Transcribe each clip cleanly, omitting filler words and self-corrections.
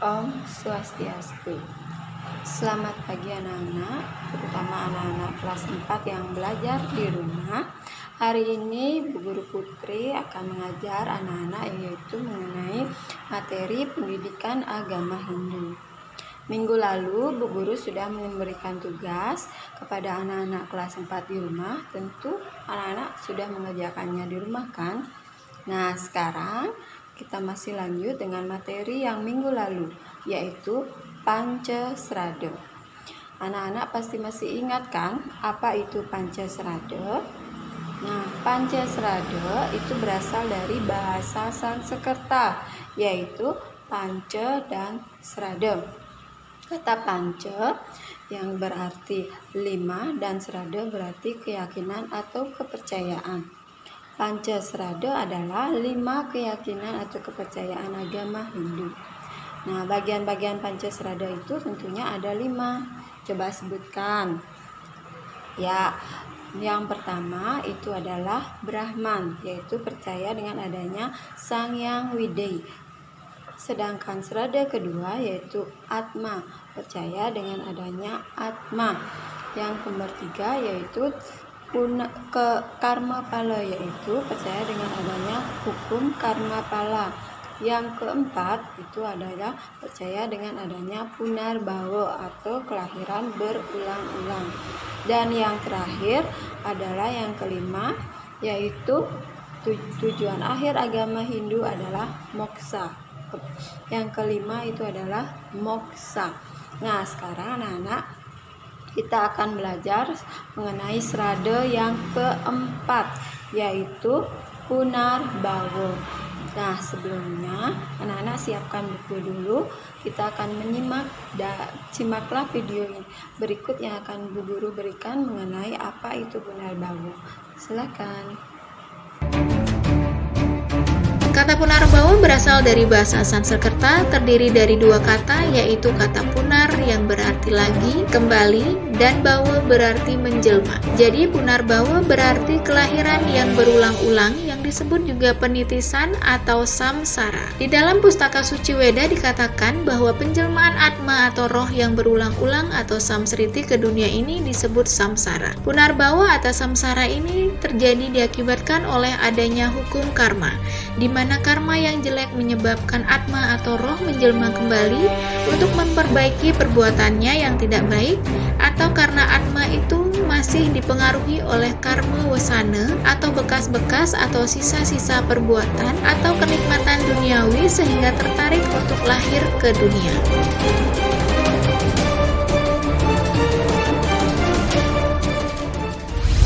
Om Swastiastu. Selamat pagi anak-anak, terutama anak-anak kelas 4 yang belajar di rumah. Hari ini Bu Guru Putri akan mengajar anak-anak yaitu mengenai materi pendidikan agama Hindu. Minggu lalu Bu Guru sudah memberikan tugas kepada anak-anak kelas 4 di rumah. Tentu anak-anak sudah mengerjakannya di rumah kan? Nah, sekarang kita masih lanjut dengan materi yang minggu lalu, yaitu Pancasrada. Anak-anak pasti masih ingat kan apa itu Pancasrada? Nah, Pancasrada itu berasal dari bahasa Sanskerta, yaitu Panca dan Srada. Kata Panca yang berarti 5 dan Srada berarti keyakinan atau kepercayaan. Pancasrada adalah 5 keyakinan atau kepercayaan agama Hindu. Nah, bagian-bagian Pancasrada itu tentunya ada 5. Coba sebutkan. Ya, yang pertama itu adalah Brahman, yaitu percaya dengan adanya Sang Hyang Widi. Sedangkan Srada kedua yaitu Atma, percaya dengan adanya Atma. Yang nomor 3 yaitu karma pala, yaitu percaya dengan adanya hukum karma pala. Yang keempat itu adalah percaya dengan adanya punarbawa atau kelahiran berulang-ulang. Dan yang terakhir adalah yang kelima, yaitu tujuan akhir agama Hindu adalah moksa. Yang kelima itu adalah moksa. Nah, sekarang anak-anak kita akan belajar mengenai Srada yang keempat, yaitu punarbawa. Nah, sebelumnya anak-anak siapkan buku dulu. Kita akan simaklah video berikut yang akan Bu Guru berikan mengenai apa itu punarbawa. Silakan. Kata punarbawa berasal dari bahasa Sanskerta, terdiri dari 2 kata, yaitu kata punar yang berarti lagi, kembali, dan bawa berarti menjelma. Jadi punarbawa berarti kelahiran yang berulang-ulang, yang disebut juga penitisan atau samsara. Di dalam pustaka suci Weda dikatakan bahwa penjelmaan atma atau roh yang berulang-ulang atau samsriti ke dunia ini disebut samsara. Punarbawa atau samsara ini terjadi diakibatkan oleh adanya hukum karma, di mana karma yang jelek menyebabkan atma atau roh menjelma kembali untuk memperbaiki perbuatannya yang tidak baik, atau karena atma itu masih dipengaruhi oleh karma wasana atau bekas-bekas atau sisa-sisa perbuatan atau kenikmatan duniawi sehingga tertarik untuk lahir ke dunia.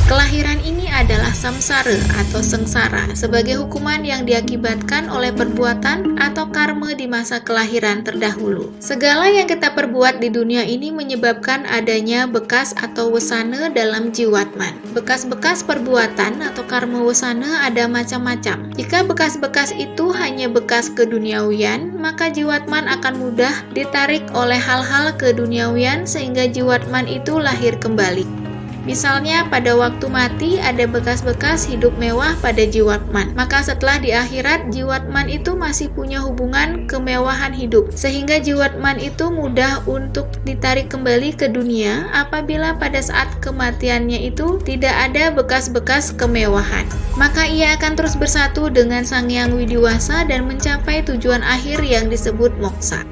Kelahiran ini adalah samsara atau sengsara sebagai hukuman yang diakibatkan oleh perbuatan atau karma di masa kelahiran terdahulu. Segala yang kita perbuat di dunia ini menyebabkan adanya bekas atau wasana dalam jiwatman. Bekas-bekas perbuatan atau karma wasana ada macam-macam. Jika bekas-bekas itu hanya bekas keduniawian, maka jiwatman akan mudah ditarik oleh hal-hal keduniawian sehingga jiwatman itu lahir kembali. Misalnya pada waktu mati ada bekas-bekas hidup mewah pada jiwatman, maka setelah di akhirat jiwatman itu masih punya hubungan kemewahan hidup, sehingga jiwatman itu mudah untuk ditarik kembali ke dunia apabila pada saat kematiannya itu tidak ada bekas-bekas kemewahan. Maka ia akan terus bersatu dengan Sang Hyang Widiwasa dan mencapai tujuan akhir yang disebut moksa.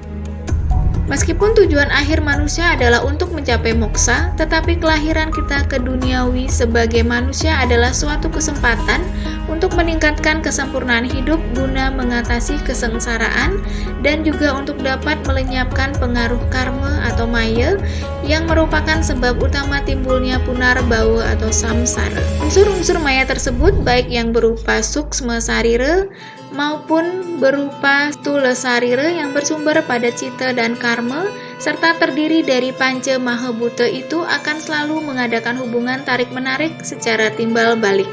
Meskipun tujuan akhir manusia adalah untuk mencapai moksa, tetapi kelahiran kita ke duniawi sebagai manusia adalah suatu kesempatan untuk meningkatkan kesempurnaan hidup guna mengatasi kesengsaraan dan juga untuk dapat melenyapkan pengaruh karma atau maya yang merupakan sebab utama timbulnya punarbawa atau samsara. Unsur-unsur maya tersebut baik yang berupa suksma sarira maupun berupa stula sarira yang bersumber pada cita dan karma serta terdiri dari panca mahabhuta itu akan selalu mengadakan hubungan tarik-menarik secara timbal balik.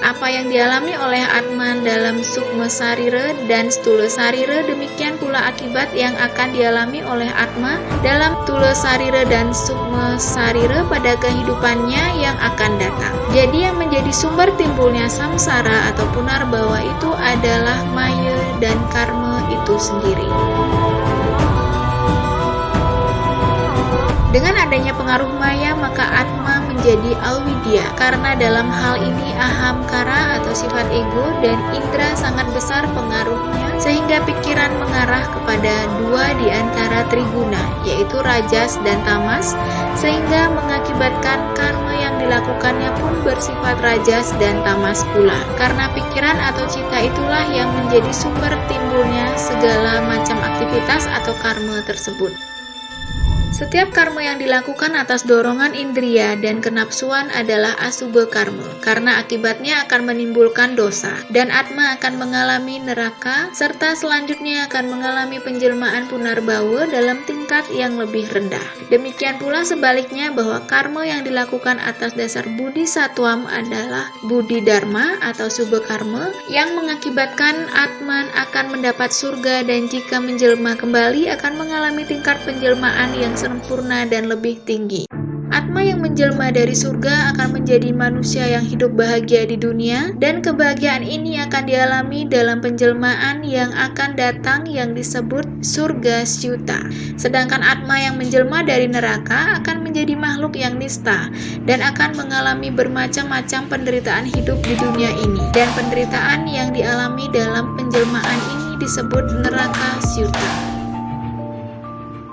Apa yang dialami oleh Atman dalam sukma sarira dan stula sarira, demikian pula akibat yang akan dialami oleh Atma dalam tula sarira dan sukma sarira pada kehidupannya yang akan datang. Jadi yang menjadi sumber timbulnya samsara atau punarbawa itu adalah maya dan karma itu sendiri. Dengan adanya pengaruh maya, maka Atma menjadi Alwidya. Karena dalam hal ini ahamkara atau sifat ego dan indra sangat besar pengaruhnya, sehingga pikiran mengarah kepada dua di antara triguna, yaitu rajas dan tamas, sehingga mengakibatkan karma yang dilakukannya pun bersifat rajas dan tamas pula. Karena pikiran atau cita itulah yang menjadi sumber timbulnya segala macam aktivitas atau karma tersebut. Setiap karma yang dilakukan atas dorongan indria dan kenapsuan adalah asubha karma, karena akibatnya akan menimbulkan dosa, dan Atma akan mengalami neraka, serta selanjutnya akan mengalami penjelmaan punarbawa dalam tingkat yang lebih rendah. Demikian pula sebaliknya, bahwa karma yang dilakukan atas dasar budi satwam adalah budi dharma atau subha karma, yang mengakibatkan Atman akan mendapat surga, dan jika menjelma kembali akan mengalami tingkat penjelmaan yang sempurna dan lebih tinggi. Atma yang menjelma dari surga akan menjadi manusia yang hidup bahagia di dunia, dan kebahagiaan ini akan dialami dalam penjelmaan yang akan datang yang disebut surga syuta. Sedangkan Atma yang menjelma dari neraka akan menjadi makhluk yang nista dan akan mengalami bermacam-macam penderitaan hidup di dunia ini, dan penderitaan yang dialami dalam penjelmaan ini disebut neraka syuta.